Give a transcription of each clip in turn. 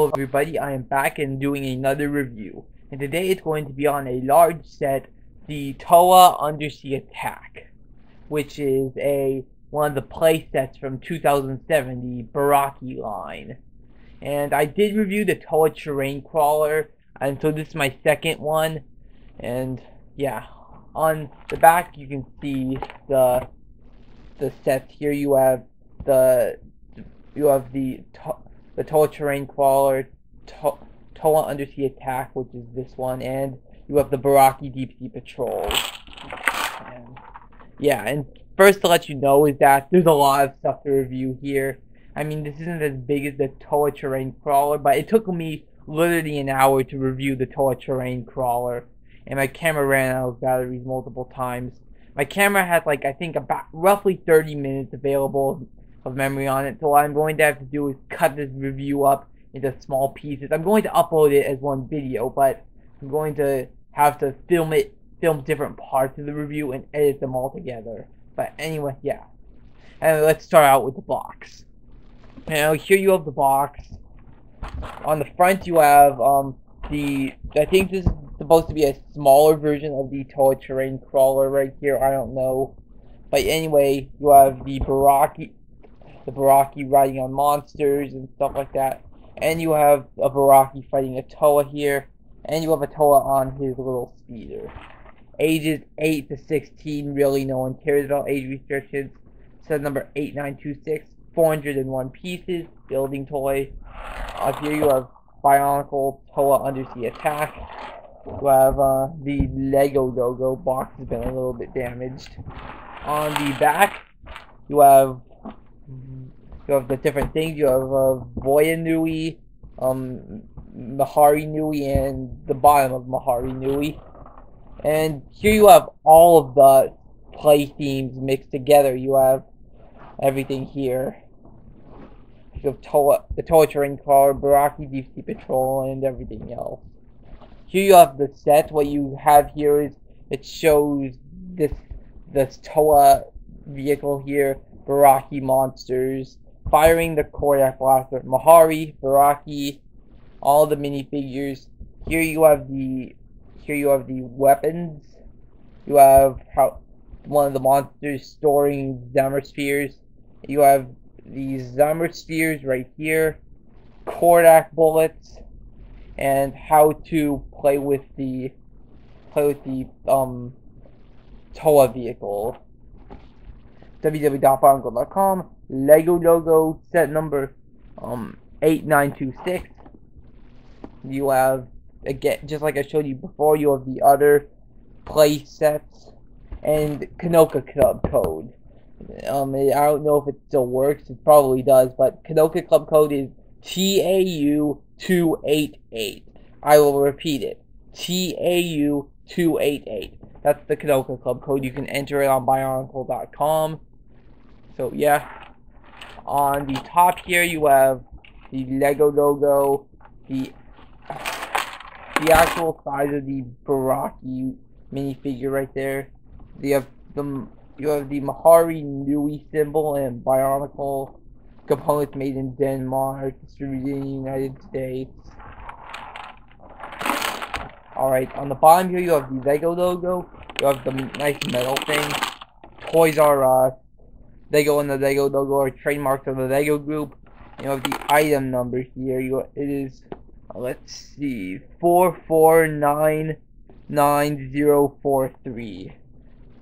Hello everybody, I am back and doing another review. And today it's going to be on a large set, the Toa Undersea Attack, which is one of the play sets from 2007, the Baraki line. And I did review the Toa Terrain Crawler, and so this is my second one. And yeah, on the back you can see the sets here. You have the Toa Terrain Crawler, Toa Undersea Attack, which is this one, and you have the Baraki Deep Sea Patrol. And first to let you know is that there's a lot of stuff to review here. I mean, this isn't as big as the Toa Terrain Crawler, but it took me literally an hour to review the Toa Terrain Crawler, and my camera ran out of batteries multiple times. My camera had like, I think, about roughly 30 minutes available of memory on it, so what I'm going to have to do is cut this review up into small pieces. I'm going to upload it as one video, but I'm going to have to film different parts of the review and edit them all together. But anyway, yeah. And let's start out with the box. Now here you have the box. On the front you have I think this is supposed to be a smaller version of the Toa Terrain Crawler right here. I don't know. But anyway, you have the Baraki riding on monsters and stuff like that. And you have a Baraki fighting a Toa here. And you have a Toa on his little speeder. Ages 8 to 16, really no one cares about age restrictions. Set number 8926, 401 pieces, building toy. Here you have Bionicle Toa Undersea Attack. You have the Lego logo. Box has been a little bit damaged. On the back, you have the different things. You have Voya Nui, Mahari Nui, and the bottom of Mahari Nui. And here you have all of the play themes mixed together. You have everything here. You have the Toa Terrain Crawler, Baraki Deep Sea Patrol, and everything else. Here you have the set. What you have here is, it shows this Toa vehicle here, Baraki monsters, firing the Kodak blaster, Mahari, Baraki, all the minifigures. Here you have the weapons. You have one of the monsters storing Zammer spheres. You have these Zammer spheres right here, Kodak bullets, and how to play with the Toa vehicle. www.bionicle.com. Lego logo, set number 8926. You have, again, just like I showed you before, you have the other play sets and Kanoka Club code. I don't know if it still works. It probably does, but Kanoka Club code is TAU288. I will repeat it. TAU288. That's the Kanoka Club code. You can enter it on bionicle.com. So yeah. On the top here you have the Lego logo, the actual size of the Baraki minifigure right there. You have the Mahari Nui symbol and Bionicle components made in Denmark, distributed in the United States. Alright, on the bottom here you have the Lego logo. You have the nice metal thing. Toys R Us. Lego and the Lego logo are trademarks of the Lego group. You have the item number here. It is, let's see, 44999043.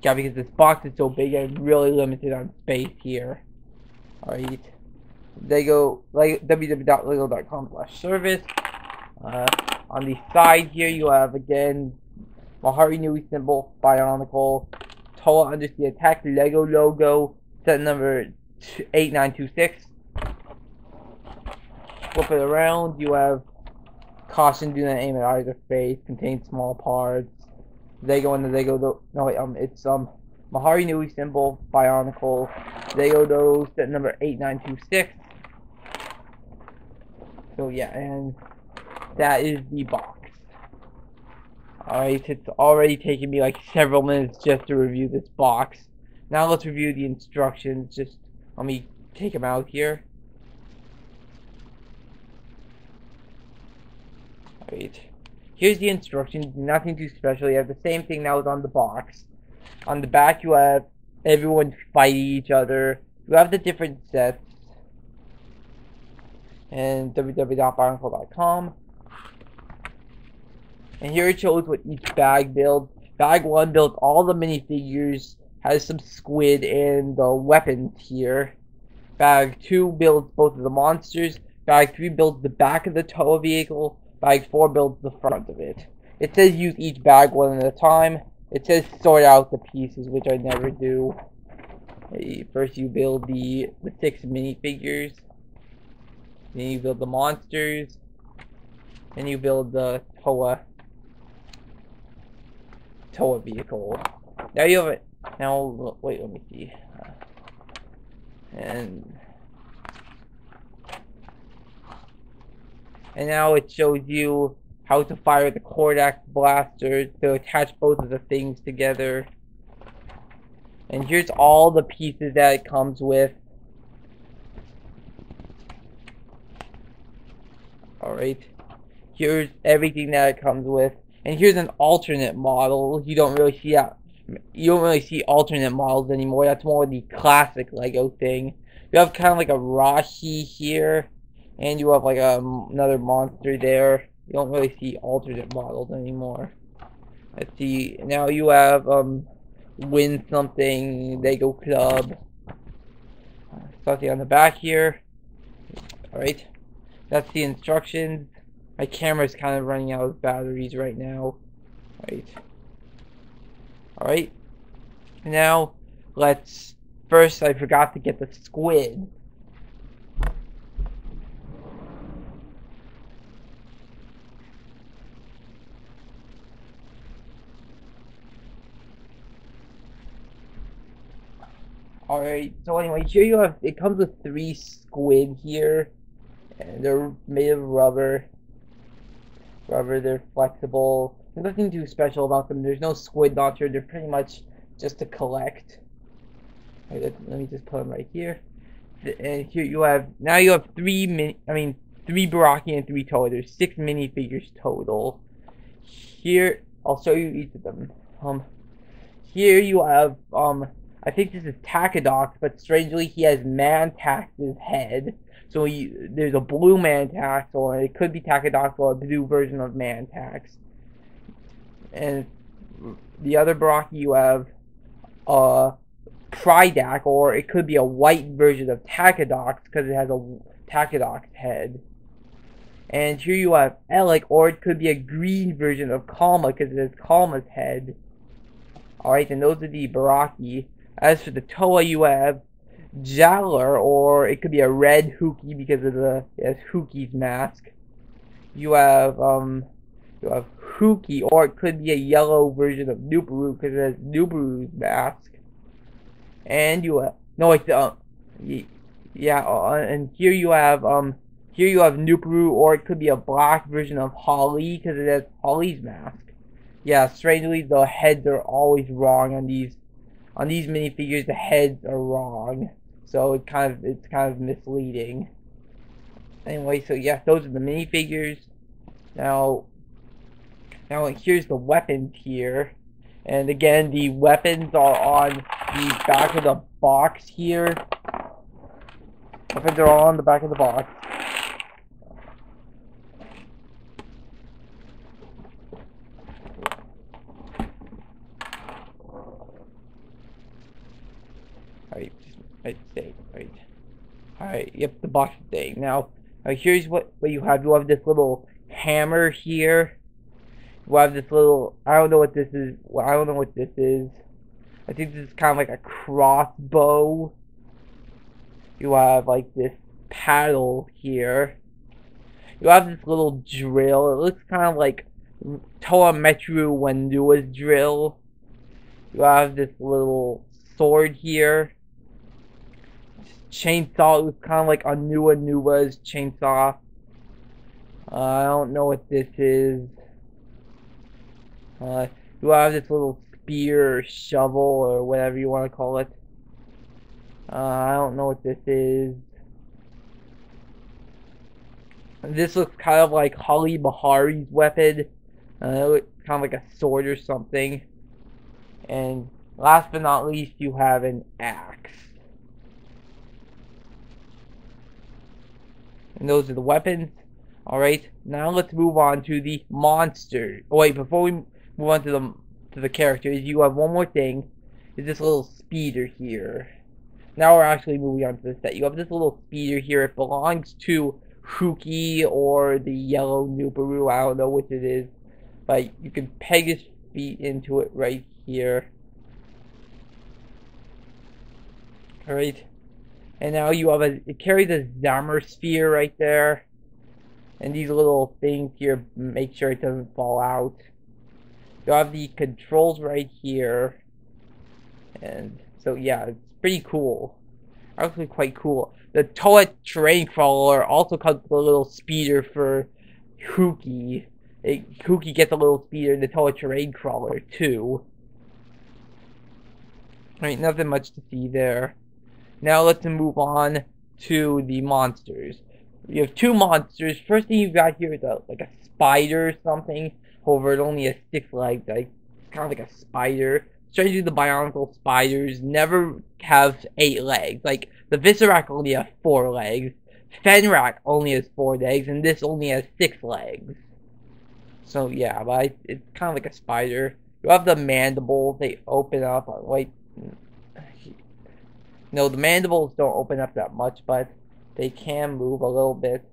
Yeah, because this box is so big, I'm really limited on space here. Alright. www.lego.com/service. On the side here, you have, again, Mahari Nui symbol, Bionicle, Toa Undersea Attack, Lego logo, set number 8926. Flip it around, you have caution, do not aim at either face, contains small parts. Lego and the Lego, it's Mahari Nui symbol, Bionicle, Lego logo, set number 8926. So yeah, and that is the box. Alright, it's already taken me like several minutes just to review this box. Now let's review the instructions. Just let me take them out here. Right. Here's the instructions. Nothing too special. You have the same thing that was on the box. On the back, you have everyone fighting each other. You have the different sets. And www.bionicle.com. And here it shows what each bag builds. Bag 1 builds all the minifigures, has some squid and the weapons here. Bag 2 builds both of the monsters. Bag 3 builds the back of the Toa vehicle. Bag 4 builds the front of it. It says use each bag one at a time. It says sort out the pieces, which I never do. First you build the 6 minifigures. Then you build the monsters. Then you build the Toa vehicle. Now you have it. Now wait, let me see. And now it shows you how to fire the Cordax blaster to attach both of the things together. And here's all the pieces that it comes with. Alright. Here's everything that it comes with. And here's an alternate model. You don't really see alternate models anymore. That's more the classic Lego thing. You have kind of like a Rashi here. And you have like another monster there. You don't really see alternate models anymore. Let's see. Now you have Win Something Lego Club. Something on the back here. Alright. That's the instructions. My camera's kind of running out of batteries right now. Alright. Now, first I forgot to get the squid. Alright, so anyway, here you have, it comes with 3 squid here. And they're made of rubber. They're flexible. There's nothing too special about them. There's no squid launcher. They're pretty much just to collect. Right, let me just put them right here. And here you have, now you have 3 Baraki and 3 Toa. There's 6 minifigures total. Here, I'll show you each of them. Here you have, I think this is Takedox, but strangely he has Mantax's head. So there's a blue Mantax, or it could be Takedox or a blue version of Mantax. And the other Baraki you have Tridac, or it could be a white version of Takedox because it has a Takedox head. And here you have Elec, or it could be a green version of Kalma because it has Kalma's head. Alright, and those are the Baraki. As for the Toa, you have Jaller, or it could be a red Huki because of it has Huki's mask. You have Huki, or it could be a yellow version of Nubaru because it has Nubaru's mask. And you have and here you have Nubaru, or it could be a black version of Holly because it has Holly's mask. Yeah, strangely the heads are always wrong on these minifigures. The heads are wrong. So it's kind of misleading. Anyway, so yeah, those are the minifigures. Now here's the weapons here. And again, the weapons are on the back of the box here. Weapons are all on the back of the box. Alright, yep, the box is staying. Now, here's what you have. You have this little hammer here. You have this little, I don't know what this is. Well, I don't know what this is. I think this is kind of like a crossbow. You have like this paddle here. You have this little drill. It looks kind of like Toa Metru Wendua's drill. You have this little sword here. Chainsaw. It was kind of like Nuba's chainsaw. I don't know what this is. You have this little spear or shovel or whatever you want to call it. I don't know what this is. This looks kind of like Holly Bahari's weapon. It looks kind of like a sword or something. And last but not least, you have an axe. And those are the weapons. Alright, now let's move on to the monster. Oh wait, before we move on to the characters, you have one more thing. Is this little speeder here. Now we're actually moving on to the set. You have this little speeder here. It belongs to Huki or the yellow Nubaru. I don't know which it is. But you can peg his feet into it right here. Alright. And now you have it carries a Zammer sphere right there. And these little things here make sure it doesn't fall out. You have the controls right here. And so yeah, it's pretty cool. Actually quite cool. The Toa terrain crawler also comes with a little speeder for Huki. Huki gets a little speeder in the Toa terrain crawler too. Alright, nothing much to see there. Now let's move on to the monsters. You have two monsters. First thing you've got here is like a spider or something. However, it only has 6 legs, like kind of like a spider. Strangely, the Bionicle spiders never have 8 legs. Like the Viscerac only has 4 legs. Fenrac only has 4 legs, and this only has 6 legs. So yeah, but it's kind of like a spider. You have the mandibles. They open up. Like no, the mandibles don't open up that much, but they can move a little bit.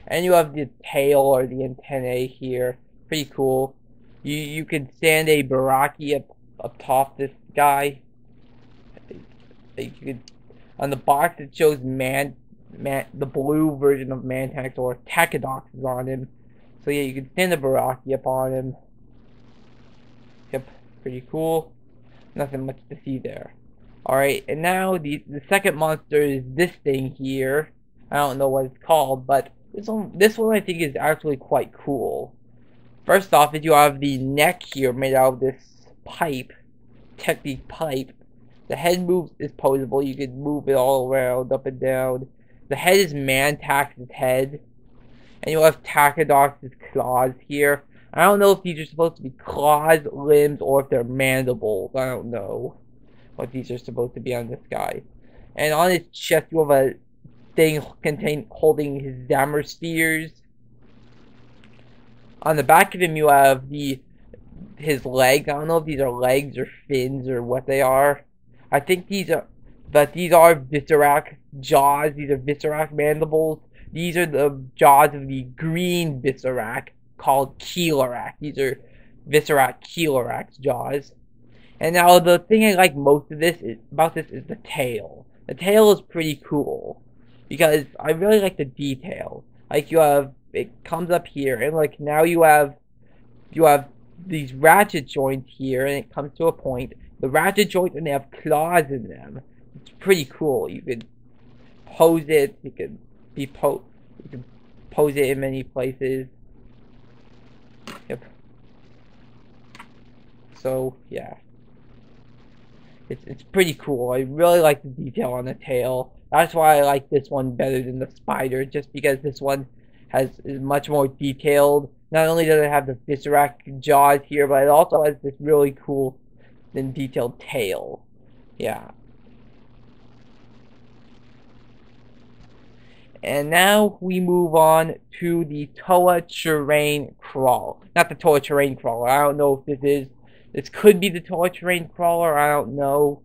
And you have the tail or the antennae here. Pretty cool. You could stand a Baraki up top this guy. You could, on the box it shows the blue version of Mantax or Tacadox is on him. So yeah, you can stand a Baraki up on him. Yep, pretty cool. Nothing much to see there. Alright, and now the second monster is this thing here. I don't know what it's called, but this one I think is actually quite cool. First off, is you have the neck here made out of this pipe, Technique pipe. The head is posable. You can move it all around, up and down. The head is Mantax's head, and you have Tacadox's claws here. I don't know if these are supposed to be claws, limbs, or if they're mandibles. I don't know what these are supposed to be on this guy. And on his chest, you have a thing holding his Zammer spheres. On the back of him, you have his legs. I don't know if these are legs or fins or what they are. I think these are Viscerac jaws. These are Viscerac mandibles. These are the jaws of the green Viscerac called Keelorac. These are Viscerac Keelorac's jaws. And now the thing I like most about this is the tail. The tail is pretty cool because I really like the detail. Like it comes up here, and like now you have these ratchet joints here, and it comes to a point. The ratchet joints, and they have claws in them. It's pretty cool. You could pose it. You could pose it in many places. Yep. So yeah. It's pretty cool. I really like the detail on the tail. That's why I like this one better than the spider, just because this one is much more detailed. Not only does it have the Viscerac jaws here, but it also has this really cool and detailed tail. Yeah. And now we move on to the Toa Terrain Crawler. Not the Toa Terrain Crawler. I don't know if this could be the Toa Terrain Crawler. I don't know.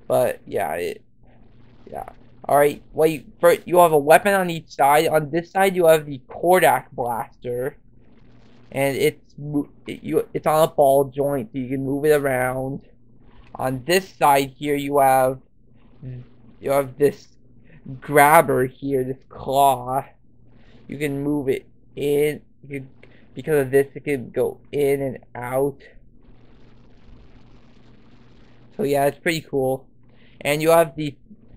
But yeah, yeah. Alright, wait, you have a weapon on each side. On this side, you have the Kordak Blaster. And it's on a ball joint, so you can move it around. On this side here, you have this grabber here, this claw. You can move it in. Because of this, it can go in and out. So yeah, it's pretty cool. And you have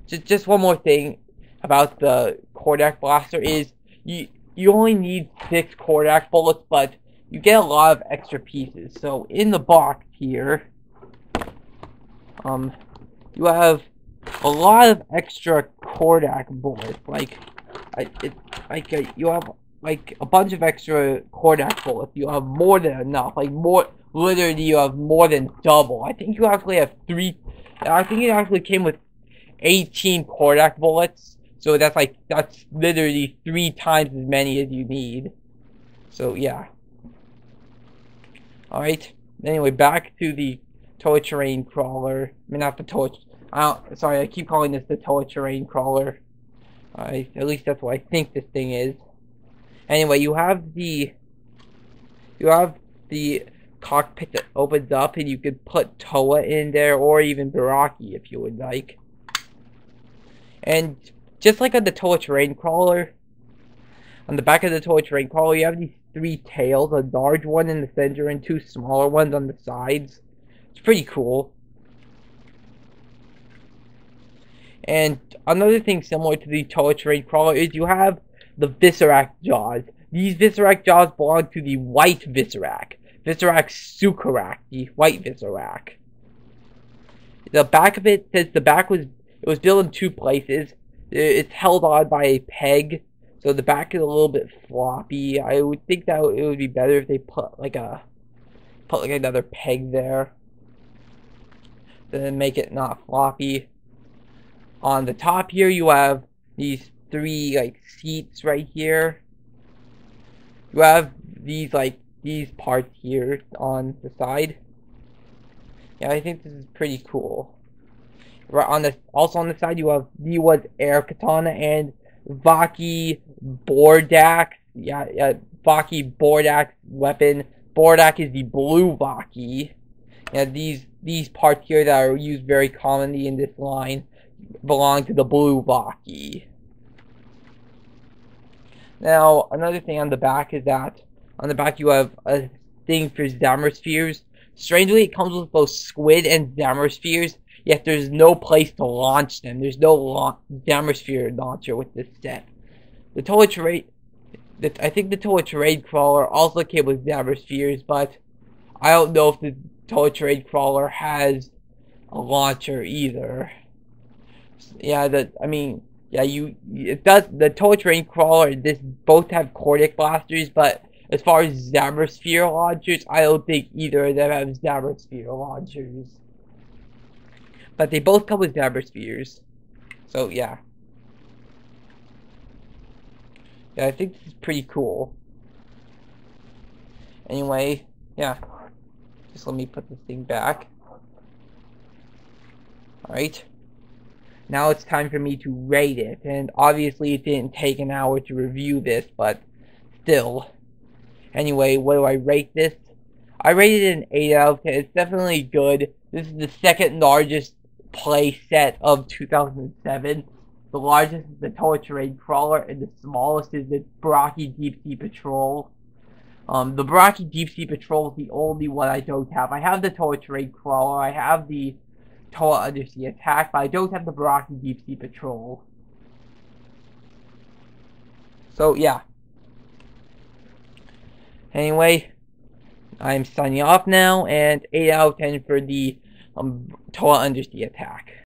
just one more thing about the Kordak Blaster is you only need 6 Kordak bullets, but you get a lot of extra pieces. So in the box here, you have a lot of extra Kordak bullets. Like you have like a bunch of extra Kodak bullets. You have more than enough. Like more, literally, you have more than double. I think you actually have three. I think it actually came with 18 Kodak bullets. So that's literally 3 times as many as you need. So yeah. All right. Anyway, back to the Toa terrain crawler. I mean, not the Toa. Sorry, I keep calling this the Toa terrain crawler. At least that's what I think this thing is. Anyway, you have the cockpit that opens up, and you could put Toa in there, or even Baraki if you would like. And just like on the Toa terrain crawler, on the back of the Toa terrain crawler, you have these 3 tails, a large one in the center and 2 smaller ones on the sides. It's pretty cool. And another thing similar to the Toa terrain crawler is you have the Viscerac jaws. These Viscerac jaws belong to the white Viscerac. Viscerac Sucarac, the white Viscerac. The back of it says it was built in 2 places. It's held on by a peg, so the back is a little bit floppy. I would think that it would be better if they put like another peg there, then make it not floppy. On the top here, you have these 3 like seats right here. You have these parts here on the side. Yeah, I think this is pretty cool. Also on the side, you have Niwa's air katana and Vaki Bordak. Yeah, Vaki Bordak weapon. Bordak is the blue Vaki. Yeah, these parts here that are used very commonly in this line belong to the blue Vaki. Now, another thing on the back is that on the back you have a thing for Zamospheres. Strangely, it comes with both squid and Zamospheres, yet there's no place to launch them. There's no Zamosphere launcher with this set. The Toa terrain, I think the Toa terrain crawler also came with Zamospheres, but I don't know if the Toa terrain crawler has a launcher either. Yeah, it does. The Toa terrain crawler and this both have Cordic blasters, but as far as Zamosphere launchers, I don't think either of them have Zamosphere launchers. But they both come with Zamospheres. So yeah. Yeah, I think this is pretty cool. Anyway, yeah. Just let me put this thing back. Alright. Now it's time for me to rate it, and obviously it didn't take an hour to review this, but still. Anyway, what do I rate this? I rated it an 8 out of 10. It's definitely good. This is the second largest play set of 2007. The largest is the Toa terrain crawler, and the smallest is the Baraki Deep Sea Patrol. The Baraki Deep Sea Patrol is the only one I don't have. I have the Toa terrain crawler, I have the Toa Undersea Attack, but I don't have the Baraki Deep Sea Patrol. So, yeah. Anyway, I'm signing off now, and 8 out of 10 for the Toa Undersea Attack.